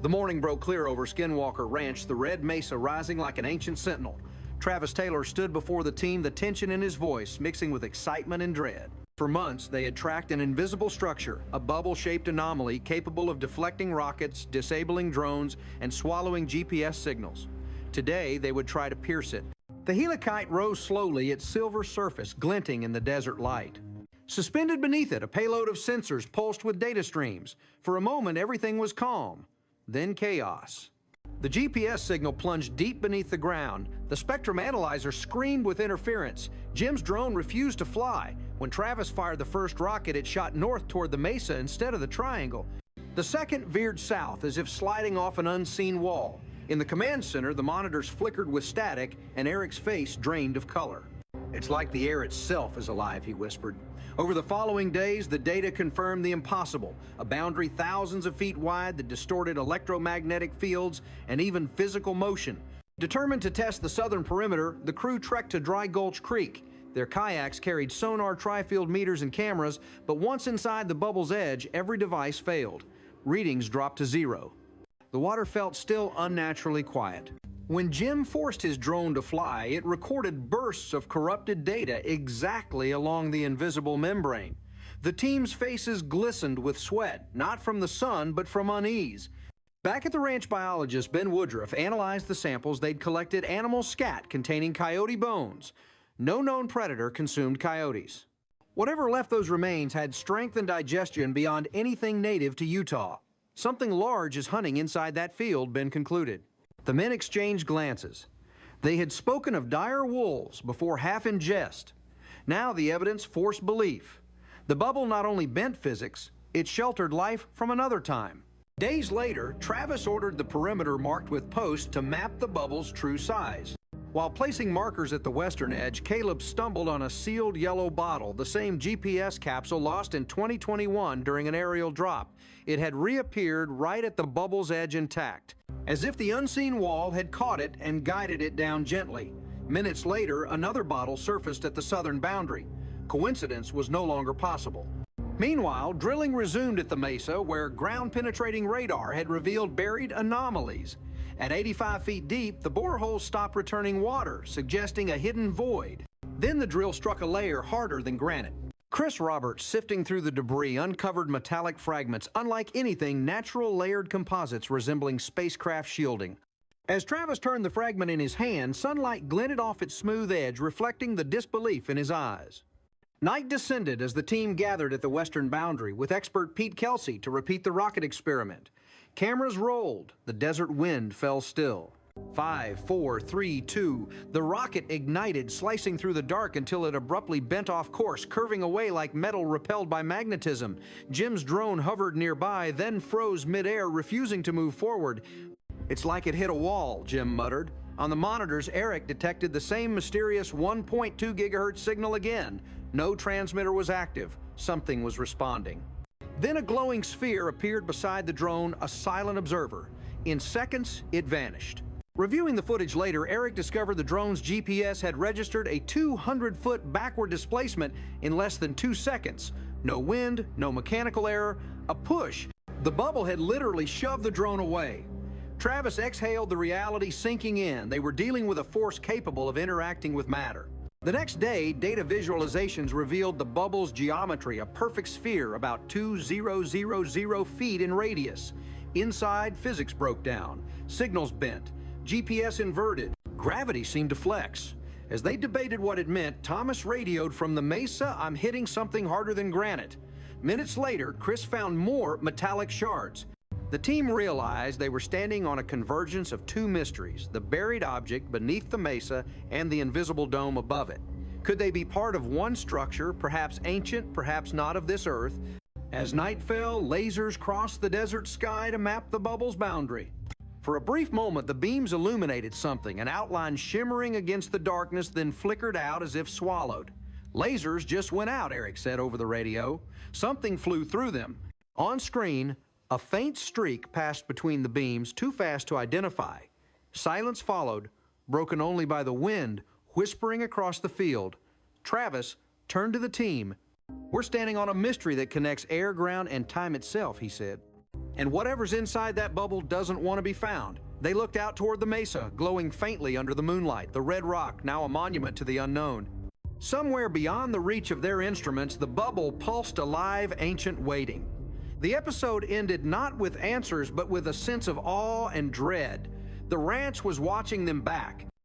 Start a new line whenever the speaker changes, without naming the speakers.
The morning broke clear over Skinwalker Ranch, the red mesa rising like an ancient sentinel. Travis Taylor stood before the team, the tension in his voice mixing with excitement and dread. For months, they had tracked an invisible structure, a bubble-shaped anomaly capable of deflecting rockets, disabling drones, and swallowing GPS signals. Today, they would try to pierce it. The helicite rose slowly, its silver surface glinting in the desert light. Suspended beneath it, a payload of sensors pulsed with data streams. For a moment, everything was calm. Then chaos. The GPS signal plunged deep beneath the ground. The spectrum analyzer screamed with interference. Jim's drone refused to fly. When Travis fired the first rocket, it shot north toward the mesa instead of the triangle. The second veered south as if sliding off an unseen wall. In the command center, the monitors flickered with static and Eric's face drained of color. "It's like the air itself is alive," he whispered. Over the following days, the data confirmed the impossible, a boundary thousands of feet wide that distorted electromagnetic fields and even physical motion. Determined to test the southern perimeter, the crew trekked to Dry Gulch Creek. Their kayaks carried sonar tri-field meters and cameras, but once inside the bubble's edge, every device failed. Readings dropped to zero. The water felt still unnaturally quiet. When Jim forced his drone to fly, it recorded bursts of corrupted data exactly along the invisible membrane. The team's faces glistened with sweat, not from the sun, but from unease. Back at the ranch, biologist Ben Woodruff analyzed the samples they'd collected animal scat containing coyote bones. No known predator consumed coyotes. Whatever left those remains had strength and digestion beyond anything native to Utah. Something large is hunting inside that field, Ben concluded. The men exchanged glances. They had spoken of dire wolves before, half in jest. Now the evidence forced belief. The bubble not only bent physics, it sheltered life from another time. Days later, Travis ordered the perimeter marked with posts to map the bubble's true size. While placing markers at the western edge, Caleb stumbled on a sealed yellow bottle, the same GPS capsule lost in 2021 during an aerial drop. It had reappeared right at the bubble's edge intact, as if the unseen wall had caught it and guided it down gently. Minutes later, another bottle surfaced at the southern boundary. Coincidence was no longer possible. Meanwhile, drilling resumed at the mesa, where ground-penetrating radar had revealed buried anomalies. At 85 feet deep, the borehole stopped returning water, suggesting a hidden void. Then the drill struck a layer harder than granite. Chris Roberts, sifting through the debris, uncovered metallic fragments, unlike anything, natural layered composites resembling spacecraft shielding. As Travis turned the fragment in his hand, sunlight glinted off its smooth edge, reflecting the disbelief in his eyes. Night descended as the team gathered at the western boundary, with expert Pete Kelsey to repeat the rocket experiment. Cameras rolled. The desert wind fell still. 5, 4, 3, 2. The rocket ignited, slicing through the dark until it abruptly bent off course, curving away like metal repelled by magnetism. Jim's drone hovered nearby, then froze midair, refusing to move forward. "It's like it hit a wall," Jim muttered. On the monitors, Eric detected the same mysterious 1.2 gigahertz signal again. No transmitter was active. Something was responding. Then a glowing sphere appeared beside the drone, a silent observer. In seconds, it vanished. Reviewing the footage later, Eric discovered the drone's GPS had registered a 200-foot backward displacement in less than 2 seconds. No wind, no mechanical error, a push. The bubble had literally shoved the drone away. Travis exhaled, the reality sinking in. They were dealing with a force capable of interacting with matter. The next day, data visualizations revealed the bubble's geometry, a perfect sphere about 2,000 feet in radius. Inside, physics broke down. Signals bent. GPS inverted. Gravity seemed to flex. As they debated what it meant, Thomas radioed from the mesa, "I'm hitting something harder than granite." Minutes later, Chris found more metallic shards. The team realized they were standing on a convergence of two mysteries, the buried object beneath the mesa and the invisible dome above it. Could they be part of one structure, perhaps ancient, perhaps not of this earth? As night fell, lasers crossed the desert sky to map the bubble's boundary. For a brief moment, the beams illuminated something, an outline shimmering against the darkness, then flickered out as if swallowed. "Lasers just went out," Eric said over the radio. Something flew through them. On screen, a faint streak passed between the beams, too fast to identify. Silence followed, broken only by the wind whispering across the field. Travis turned to the team. "We're standing on a mystery that connects air, ground, and time itself," he said. And whatever's inside that bubble doesn't want to be found. They looked out toward the mesa, glowing faintly under the moonlight, the red rock, now a monument to the unknown. Somewhere beyond the reach of their instruments, the bubble pulsed a live, ancient waiting. The episode ended not with answers, but with a sense of awe and dread. The ranch was watching them back,